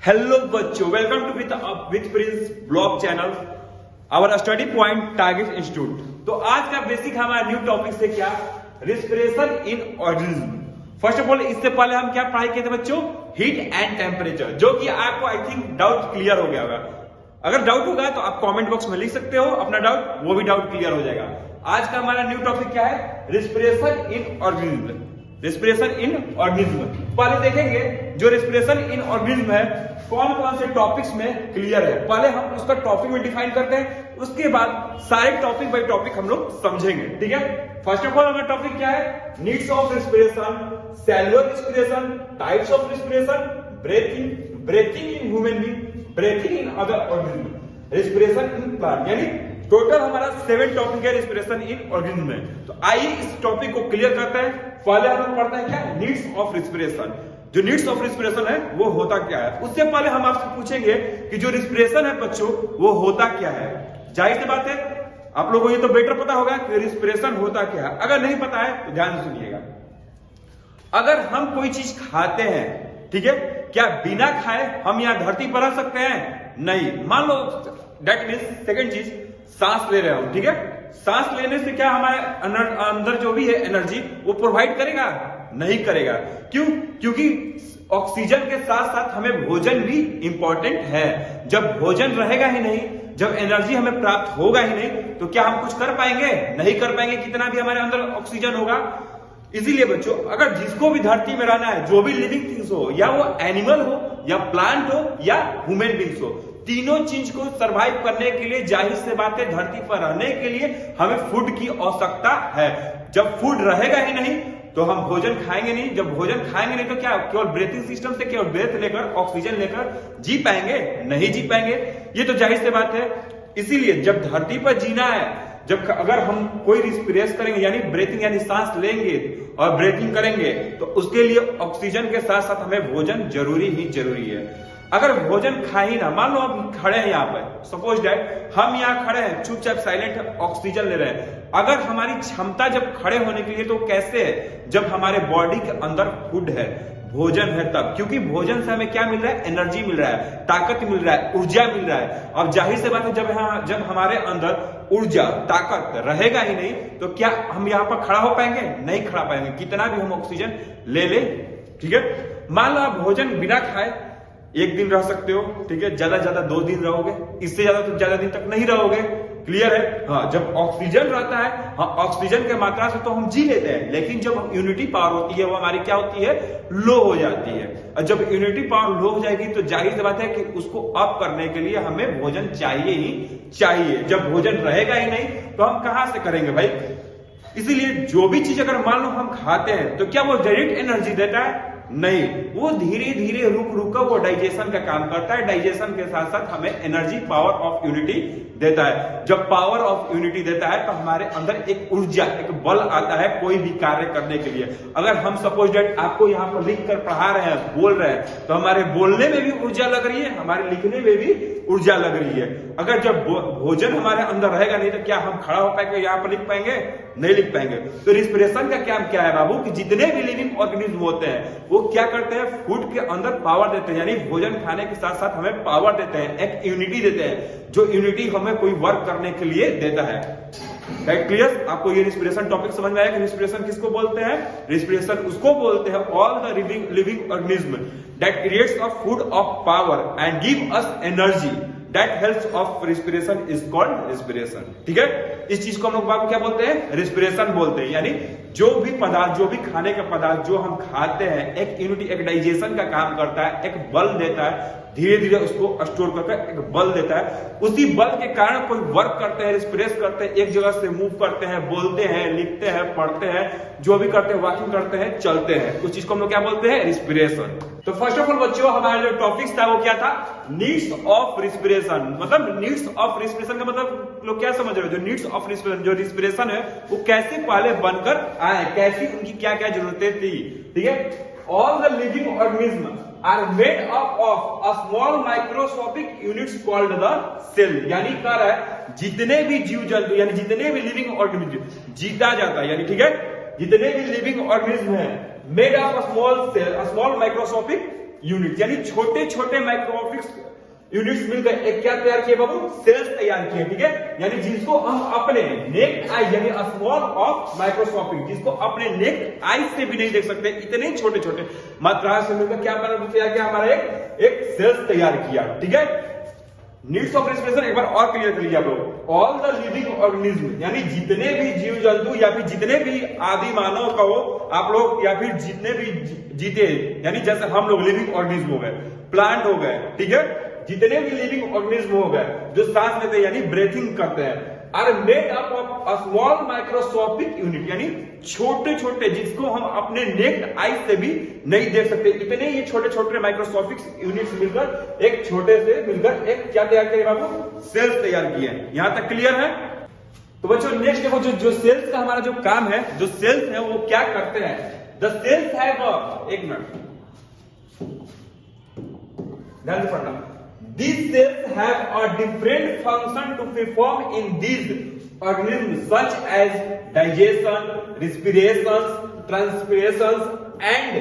Hello बच्चों, welcome to with Prince blog channel, our study point target institute. तो आज का बेसिक हमारा न्यू टॉपिक से क्या, respiration in organism. First of all इससे पहले हम क्या पढ़ाई किए थे बच्चों, हीट एंड टेम्परेचर, जो कि आपको आई थिंक डाउट क्लियर हो गया होगा। अगर डाउट होगा तो आप कमेंट बॉक्स में लिख सकते हो अपना डाउट, वो भी डाउट क्लियर हो जाएगा। आज का हमारा न्यू टॉपिक क्या है, respiration in organism. Respiration in organism पहले देखेंगे, जो रिस्पिरेशन इन ऑर्गेनिज्म है कौन कौन से टॉपिक्स में क्लियर है। पहले हम उसका टॉपिक में डिफाइन करते हैं, उसके बाद सारे टॉपिक बाय टॉपिक हम लोग समझेंगे, ठीक है। फर्स्ट ऑफ ऑल हमारा टॉपिक क्या है, needs of respiration, cellular respiration, types of respiration, breathing in human being, breathing in other organism, respiration in plant. यानी टोटल हमारा 7 टॉपिक है रिस्पिरेशन इन ऑर्गेनिज्म में। तो आइए इस टॉपिक को क्लियर करते हैं। पहले हम लोग पढ़ते हैं क्या, नीड्स ऑफ रिस्पिरेशन। जो नीड्स ऑफ रिस्पिरेशन है वो होता क्या है। उससे पहले हम आपसे पूछेंगे कि जो रिस्पिरेशन है बच्चों वो होता क्या है। जाहिर सी बात है आप लोगों को ये तो बेटर पता होगा कि रिस्पिरेशन होता क्या है। अगर नहीं पता है तो ध्यान से सुनिएगा। अगर हम कोई चीज खाते हैं, ठीक है, क्या बिना खाए हम यहाँ धरती पर रह सकते हैं? नहीं। मान लो दैट मीन्स सेकेंड चीज, सांस ले रहे हो, ठीक है, सांस लेने से क्या हमारे अंदर जो भी है एनर्जी वो प्रोवाइड करेगा? नहीं करेगा। क्यों? क्योंकि ऑक्सीजन के साथ साथ हमें भोजन भी इंपॉर्टेंट है। जब भोजन रहेगा ही नहीं, जब एनर्जी हमें प्राप्त होगा ही नहीं, तो क्या हम कुछ कर पाएंगे? नहीं कर पाएंगे, कितना भी हमारे अंदर ऑक्सीजन होगा। इसीलिए बच्चों, अगर जिसको भी धरती में रहना है, जो भी लिविंग थिंग्स हो, या वो एनिमल हो या प्लांट हो या ह्यूमन बींग्स हो, तीनों चीज को सरवाइव करने के लिए, जाहिर से बात है धरती पर रहने के लिए हमें फूड की आवश्यकता है। जब फूड रहेगा ही नहीं तो हम भोजन खाएंगे नहीं। जब भोजन खाएंगे नहीं तो क्या केवल ब्रीथिंग सिस्टम से केवल ब्रेथ लेकर, ऑक्सीजन लेकर जी पाएंगे? नहीं जी पाएंगे। ये तो जाहिर सी बात है। इसीलिए जब धरती पर जीना है, जब अगर हम कोई रिस्पिरेशन करेंगे यानी ब्रीथिंग यानी सांस लेंगे और ब्रीथिंग करेंगे, तो उसके लिए ऑक्सीजन के साथ साथ हमें भोजन जरूरी ही जरूरी है। अगर भोजन खा ही ना, मान लो हम खड़े हैं यहाँ पर, सपोज दैट हम यहाँ खड़े हैं चुपचाप साइलेंट ऑक्सीजन ले रहे हैं। अगर हमारी क्षमता जब खड़े होने के लिए, तो कैसे है? जब हमारे बॉडी के अंदर फूड है, भोजन है तब। क्योंकि भोजन से हमें क्या मिल रहा है? एनर्जी मिल रहा है, ताकत मिल रहा है, ऊर्जा मिल रहा है। अब जाहिर सी बात है जब हमारे अंदर ऊर्जा ताकत रहेगा ही नहीं तो क्या हम यहाँ पर खड़ा हो पाएंगे? नहीं खड़ा पाएंगे, कितना भी हम ऑक्सीजन ले ले, ठीक है। मान लो आप भोजन बिना खाए 1 दिन रह सकते हो, ठीक है, ज्यादा ज्यादा 2 दिन रहोगे, इससे ज्यादा तो ज्यादा दिन तक नहीं रहोगे। क्लियर है? हाँ, जब ऑक्सीजन रहता है, हाँ, ऑक्सीजन के मात्रा से तो हम जी लेते हैं, लेकिन जब यूनिटी पावर होती है वो हमारी क्या होती है? लो हो जाती है। और जब यूनिटी पावर लो हो जाएगी तो जाहिर सी बात है कि उसको अप करने के लिए हमें भोजन चाहिए ही चाहिए। जब भोजन रहेगा ही नहीं तो हम कहां से करेंगे भाई? इसीलिए जो भी चीज अगर मान लो हम खाते हैं तो क्या वो डायरेक्ट एनर्जी देता है? नहीं, वो धीरे धीरे रुक रुक कर वो डाइजेशन का काम करता है। डाइजेशन के साथ साथ हमें एनर्जी, पावर ऑफ यूनिटी देता है। जब पावर ऑफ यूनिटी देता है तो हमारे अंदर एक ऊर्जा, एक बल आता है कोई भी कार्य करने के लिए। अगर हम सपोज डेट आपको यहाँ पर लिख कर पढ़ा रहे हैं, बोल रहे हैं, तो हमारे बोलने में भी ऊर्जा लग रही है, हमारे लिखने में भी ऊर्जा लग रही है। अगर जब भोजन हमारे अंदर रहेगा नहीं तो क्या हम खड़ा हो पाएंगे, यहाँ पर लिख पाएंगे? नहीं लिख पाएंगे। तो रिस्पिरेशन का काम क्या है बाबू, कि जितने भी लिविंग ऑर्गेनिज्म होते हैं वो क्या करते हैं? फूड के अंदर पावर देते हैं, यानी भोजन खाने के साथ साथ हमें पावर देते हैं, एक यूनिटी देते हैं, जो यूनिटी हमें कोई वर्क करने के लिए देता है। क्लियर? आपको ये रिस्पिरेशन टॉपिक समझ में आया कि रिस्पिरेशन किसको बोलते हैं? रिस्पिरेशन उसको बोलते हैं all the living organism that creates a food of power and give us energy, that helps of respiration is called respiration. ठीक है, इस चीज को हम लोग बाबू क्या बोलते हैं? रिस्पिरेशन बोलते हैं। यानी जो भी पदार्थ, जो भी खाने का पदार्थ जो हम खाते हैं, एक यूनिटी, एक डाइजेशन का काम करता है, एक बल देता है, धीरे धीरे उसको स्टोर करके एक बल देता है। उसी बल के कारण कोई वर्क करते हैं, रिस्पिरेट करते हैं, एक जगह से मूव करते हैं, बोलते हैं, लिखते हैं, पढ़ते हैं, जो भी करते हैं, वॉकिंग करते हैं, चलते हैं, उस चीज को हम लोग क्या बोलते हैं? रिस्पिरेशन। तो फर्स्ट ऑफ ऑल बच्चों, हमारा जो टॉपिक था वो क्या था? Needs of respiration. मतलब नीड्स ऑफ रिस्पिरेशन का मतलब लोग क्या समझ रहे हो? जो नीड्स ऑफ रिस्पिरेशन, जो रिस्पिरेशन है वो कैसे पहले बनकर आए, कैसी उनकी क्या क्या जरूरतें थी, ठीक है। All the living organism are made up of a small microscopic units called the cell। यानी क्या है? जितने भी जीव जंतु यानी जितने भी लिविंग ऑर्गेनिज्म जीता जाता है, यानी ठीक है, जितने भी लिविंग ऑर्गेनिज्म है, made of a small cell, a small microscopic unit यानी छोटे छोटे माइक्रोस्कोपिक यूनिट्स मिलकर एक क्या तैयार किए बाबू, सेल्स तैयार किए, ठीक है। यानी जिसको हम अपने नेक्ड आई यानी स्मॉल ऑफ माइक्रोस्कोपिक, जिसको अपने नेक्ड आई से भी नहीं देख सकते, इतने छोटे छोटे मात्रा से मिलकर क्या तैयार किया, हमारा एक सेल्स तैयार किया, ठीक है। नीड्स ऑफ रेस्पिरेशन एक बार और क्लियर कर लीजिए आप लोग। ऑल द लिविंग ऑर्गेनिज्म यानी जितने भी जीव जंतु या फिर जितने भी आदि मानव कहो आप लोग, या फिर जितने भी जीते यानी जैसे हम लोग लिविंग ऑर्गेनिज्म हो गए, प्लांट हो गए, ठीक है, जितने भी लिविंग ऑर्गेनिज्म हो गए जो सांस लेते हैं यानी ब्रीथिंग करते हैं, are made up of a small microscopic unit यानी छोटे छोटे जिसको हम अपने नेक्ड आई से भी नहीं देख सकते, इतने ये छोटे छोटे माइक्रोस्कोपिक यूनिट्स मिलकर एक छोटे से मिलकर एक क्या तैयार किया बाबू, सेल्स तैयार किए। यहां तक क्लियर है। तो बच्चों नेक्स्ट देखो, जो सेल्स का हमारा जो काम है, जो सेल्स है वो क्या करते हैं। द सेल्स हैव, एक मिनट ध्यान से पढ़ना, these cells have a different function to perform in these organisms such as digestion, respiration, transpiration and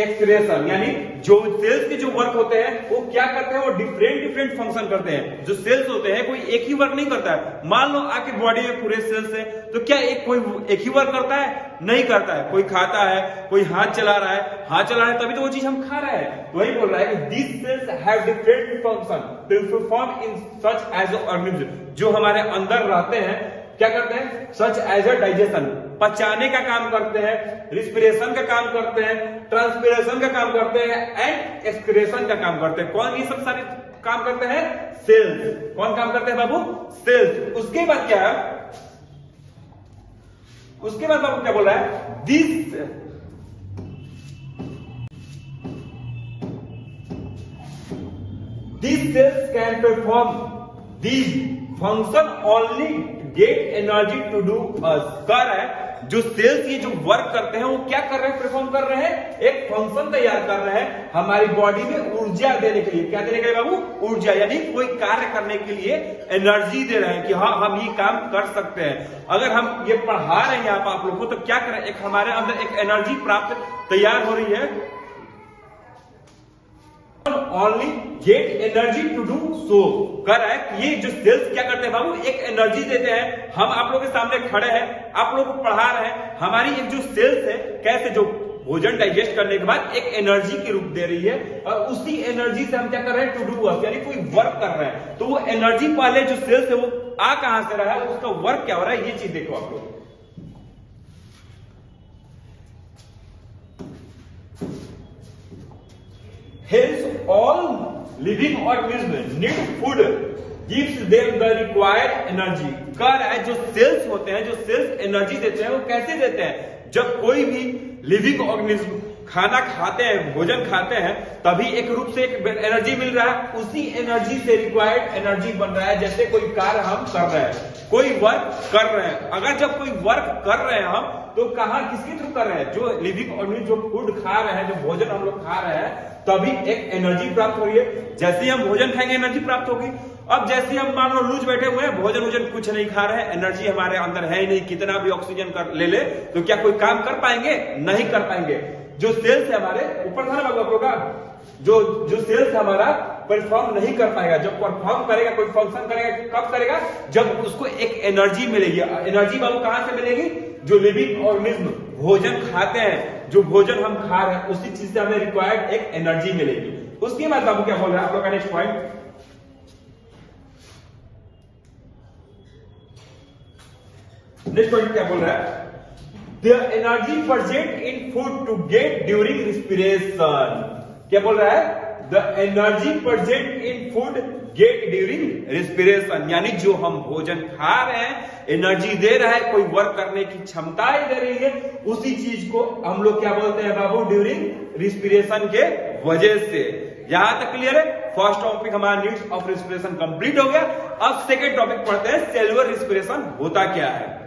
excretion। यानी जो सेल्स के जो वर्क होते हैं वो क्या करते हैं, वो डिफरेंट फंक्शन करते हैं। जो सेल्स होते हैं कोई एक ही वर्क नहीं करता है। मान लो आपके बॉडी में पूरे सेल्स है तो क्या कोई एक ही वर्क करता है, नहीं करता है। कोई खाता है, कोई हाथ चला रहा है, हाथ चला रहा है तभी तो वो चीज हम खा रहे हैं। वही बोल रहा है कि these cells have different function to perform in such as organism, जो हमारे अंदर रहते हैं क्या करते हैं, सच एज अ डाइजेशन, पचाने का काम करते हैं, रिस्पिरेशन का काम करते हैं, ट्रांसपिरेशन का काम करते हैं एंड एक्सक्रेशन का काम करते हैं। कौन ये सब सारे काम करते हैं, सेल्स। कौन काम करते हैं बाबू, सेल्स। उसके बाद क्या है, उसके बाद बाबू क्या बोल रहा है, this cells can perform these function only get energy to do us। कह रहा है जो सेल्स ये जो वर्क करते हैं वो क्या कर रहे हैं, परफॉर्म कर रहे हैं, एक फंक्शन तैयार कर रहे हैं हमारी बॉडी में ऊर्जा देने के लिए। क्या देने के लिए बाबू, ऊर्जा, यानी कोई कार्य करने के लिए एनर्जी दे रहे हैं कि हाँ हम ये काम कर सकते हैं। अगर हम ये पढ़ा रहे हैं आप लोग को तो क्या कर रहे हैं, एक हमारे अंदर एक एनर्जी प्राप्त तैयार हो रही है। Only get energy to do so। कर रहा है कि ये जो सेल्स क्या करते हैं बाबू, एक एनर्जी देते हैं। हम आप लोगों के सामने खड़े हैं, आप लोगों को पढ़ा रहे हैं, हमारी एक जो सेल्स है कैसे जो भोजन डाइजेस्ट करने के बाद एक एनर्जी के रूप दे रही है, और उसी एनर्जी से हम क्या कर रहे हैं, टू डू वर्क, यानी कोई वर्क कर रहे हैं। तो वो एनर्जी पहले जो सेल्स है वो आ कहां से रहा है, उसका वर्क क्या हो रहा है, ये चीज देखो आप लोग। Hence, all living organisms need food, gives them the required energy। कह रहा है जो सेल्स होते हैं, जो सेल्स एनर्जी देते हैं वो कैसे देते हैं, जब कोई भी लिविंग ऑर्गेनिज्म खाना खाते हैं, भोजन खाते हैं, तभी एक रूप से एक एनर्जी मिल रहा है, उसी एनर्जी से रिक्वायर्ड एनर्जी बन रहा है। जैसे कोई कार्य हम कर रहे हैं, कोई वर्क कर रहे हैं, अगर जब कोई वर्क कर रहे हैं हम तो कहां किसके थ्रू कर रहे हैं, जो लिविंग ऑर्गेनिज्म जो फूड खा रहे हैं, जो भोजन हम लोग खा रहे हैं, तभी एक एनर्जी प्राप्त हो रही है। जैसे ही हम भोजन खाएंगे एनर्जी प्राप्त होगी। अब जैसे हम मान लो लूज बैठे हुए हैं, भोजन वोजन कुछ नहीं खा रहे हैं, एनर्जी हमारे अंदर है ही नहीं, कितना भी ऑक्सीजन ले तो क्या कोई काम कर पाएंगे, नहीं कर पाएंगे। जो सेल्स है हमारे ऊपर था ना बाबू आप लोग का, जो सेल्स हमारा परफॉर्म नहीं कर पाएगा, जब परफॉर्म करेगा, कोई फंक्शन करेगा, कब करेगा, जब उसको एक एनर्जी मिलेगी। एनर्जी बाबू कहां से मिलेगी, जो लिविंग ऑर्गेनिज्म भोजन खाते हैं, जो भोजन हम खा रहे हैं उसी चीज से हमें रिक्वायर्ड एक एनर्जी मिलेगी। उसके बाद बाबू क्या बोल रहे हैं आप लोग का नेक्स्ट पॉइंट, क्या बोल रहा है, the energy present in food to get during respiration. क्या बोल रहा है, the energy present in food get during respiration, यानी जो हम भोजन खा रहे हैं एनर्जी दे रहा है, कोई वर्क करने की क्षमताएं दे रही है, उसी चीज को हम लोग क्या बोलते हैं बाबू, ड्यूरिंग रिस्पिरेशन के वजह से। यहां तक क्लियर है। फर्स्ट टॉपिक हमारा नीड्स ऑफ रिस्पिरेशन कंप्लीट हो गया। अब सेकेंड टॉपिक पढ़ते हैं, सेलुलर रिस्पिरेशन होता क्या है।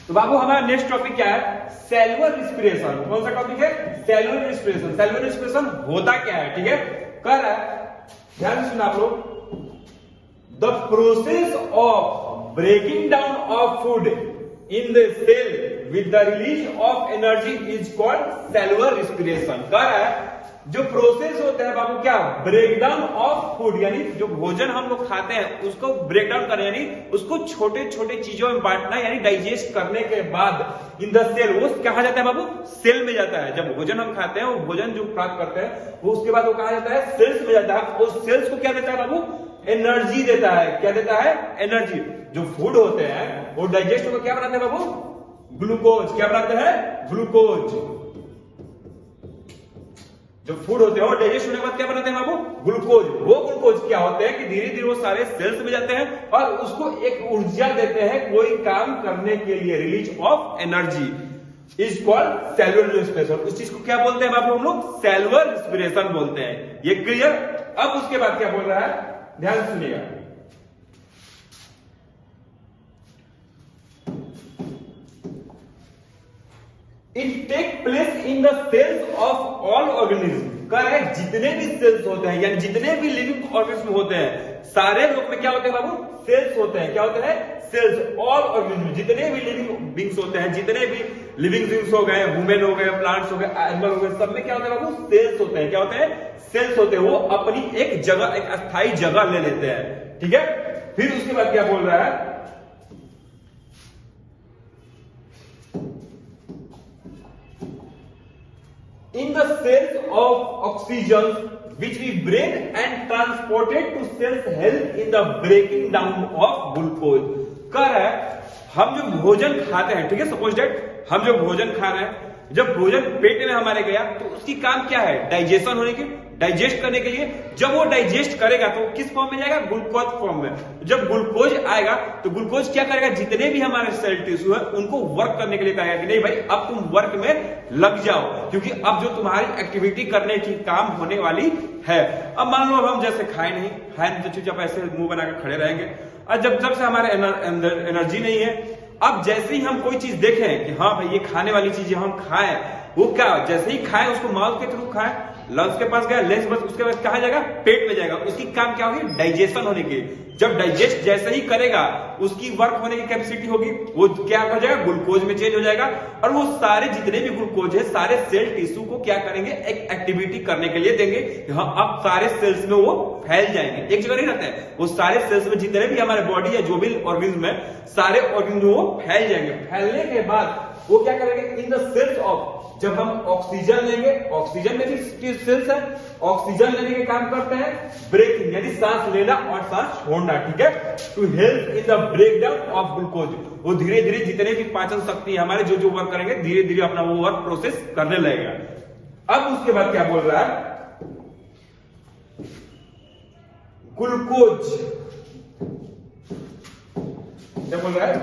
तो बाबू हमारा नेक्स्ट टॉपिक क्या है, सेलुलर रिस्पिरेशन। कौन सा टॉपिक है, सेलुलर रिस्पिरेशन। सेलुलर रिस्पिरेशन होता क्या है, ठीक है, कह रहा है, ध्यान सुना आप लोग, the process of breaking down of food in the cell with the release of energy is called cellular respiration. कह रहा है जो प्रोसेस होता है बाबू क्या, ब्रेकडाउन ऑफ फूड, यानी जो भोजन हम लोग खाते हैं उसको ब्रेकडाउन करना, यानी उसको छोटे छोटे चीजों में बांटना, यानी डाइजेस्ट करने के बाद इन द सेल, वो कहा जाता है बाबू सेल में जाता है। जब भोजन हम खाते हैं, वो भोजन जो प्राप्त करते हैं वो उसके बाद वो कहा जाता है सेल्स में जाता है। उस सेल्स को क्या देता है बाबू, एनर्जी देता है। क्या देता है, एनर्जी। जो फूड होते हैं वो डाइजेस्ट होकर क्या बनाते हैं बाबू, ग्लूकोज। क्या बनाते हैं, ग्लूकोज। जो फूड होते हैं वो डाइजेस्ट होने के बाद क्या बनाते हैं बाबू, ग्लूकोज। वो ग्लूकोज क्या होते हैं कि धीरे धीरे वो सारे सेल्स में जाते हैं और उसको एक ऊर्जा देते हैं कोई काम करने के लिए, release of energy is called cellular respiration. उस चीज को क्या बोलते हैं बाबू, हम लोग सेलुलर रेस्पिरेशन बोलते हैं। ये क्लियर। अब उसके बाद क्या बोल रहा है, ध्यान सुनिएगा। It take place in the cells of all organism. कह रहे हैं जितने भी सेल्स होते हैं, यानी जितने भी लिविंग ऑर्गेनिज्म होते हैं, सारे लोग में क्या होते हैं बाबू, सेल्स होते हैं। क्या होते हैं, सेल्स। ऑल ऑर्गेनिज्म, जितने भी लिविंग बींग्स होते हैं, जितने भी लिविंग बींग्स हो गए, वुमेन हो गए, प्लांट्स हो गए, एनिमल हो गए, सब में क्या होता है बाबू, सेल्स होते हैं। क्या होते हैं, सेल्स होते हैं। वो अपनी एक जगह, एक अस्थायी जगह ले लेते हैं। ठीक है। फिर उसके बाद क्या बोल रहा है, in the cells of oxygen which we breathe and transported to cells help in the breaking down of glucose। कह रहा है हम जो भोजन खाते हैं, ठीक है, सपोज डेट हम जो भोजन खा रहे हैं, जब भोजन पेट में हमारे गया तो उसकी काम क्या है, डाइजेशन होने की, डाइजेस्ट करने के लिए। जब वो डाइजेस्ट करेगा तो किस फॉर्म में जाएगा, ग्लूकोज फॉर्म में। जब ग्लूकोज आएगा तो ग्लूकोज क्या करेगा, जितने भी हमारे सेल टिश्यू है उनको वर्क करने के लिए कहेगा कि नहीं भाई अब तुम वर्क में लग जाओ, क्योंकि अब जो तुम्हारी एक्टिविटी करने की काम होने वाली है। अब मान लो हम जैसे खाए नहीं तो चुपचाप ऐसे मुंह बनाकर खड़े रहेंगे, और जब से हमारे अंदर एनर्जी नहीं है, अब जैसे ही हम कोई चीज देखें कि हाँ भाई ये खाने वाली चीज हम खाएं, वो क्या, जैसे ही खाएं उसको माउथ के थ्रू खाएं, लंग्स के पास गया, लेंस बस, उसके बाद कहा जाएगा पेट में जाएगा। उसकी काम क्या होगी, डाइजेशन होने की। जब डाइजेस्ट जैसे ही करेगा उसकी वर्क होने की कैपेसिटी होगी, वो क्या हो जाएगा, ग्लूकोज में चेंज हो जाएगा। और वो सारे जितने भी ग्लूकोज है सारे सेल टिश्यू को क्या करेंगे, एक एक्टिविटी करने के लिए देंगे। हाँ अब सारे सेल्स में वो फैल जाएंगे, एक जगह नहीं रहते हैं वो सारे सेल्स में, जितने भी हमारे बॉडी है जो भी ऑर्गेनिज्म है सारे ऑर्गेनिज्म वो फैल जाएंगे। फैलने के बाद वो क्या करेंगे, इन द सेल्स ऑफ, जब हम ऑक्सीजन लेंगे, ऑक्सीजन में भी सेल्स है, ऑक्सीजन लेने के काम करते हैं ब्रेकिंग, यानी सांस लेना और सांस छोड़ना। ठीक है। To help in the breakdown of glucose, वो धीरे धीरे जितने भी पाचन शक्ति हमारे जो जो वर्क करेंगे धीरे धीरे अपना वो वर्क प्रोसेस करने लगेगा। अब उसके बाद क्या बोल रहा है, ग्लूकोज क्या बोल रहा है,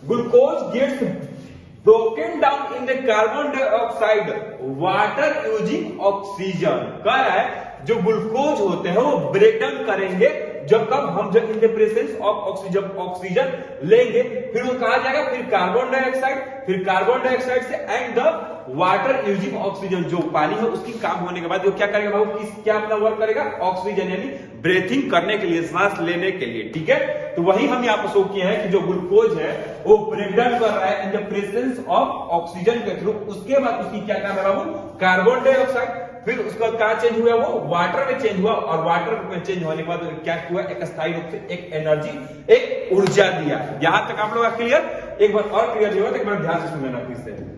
glucose gets broken down in the carbon dioxide water using oxygen। कह रहा है जो ग्लूकोज होते हैं वो ब्रेक डाउन करेंगे जब कब हम जब in the presence of oxygen, oxygen लेंगे, फिर वो कहा जाएगा फिर कार्बन डाइऑक्साइड, फिर कार्बन डाइऑक्साइड से and the water using oxygen, जो पानी है उसकी काम होने के बाद वो क्या करेगा बाबू, क्या अपना वर्क करेगा, ऑक्सीजन यानी ब्रीथिंग करने के लिए, सांस लेने के लिए। ठीक है। तो वही हम यहाँ पर शो किए हैं कि जो ग्लूकोज है वो ब्रेकडाउन कर रहा है in the presence of oxygen के थ्रू। उसके बाद उसकी क्या काम है बाबू, कार्बन डाइऑक्साइड, फिर उसके बाद कहां चेंज हुआ, वो वाटर में चेंज हुआ, और वाटर में चेंज होने के बाद क्या हुआ, एक स्थायी रूप से एक एनर्जी, एक ऊर्जा दिया। यहां तक आप लोग क्लियर, एक बार और क्लियर हुआ तो एक बार ध्यान से सुनना फिर से।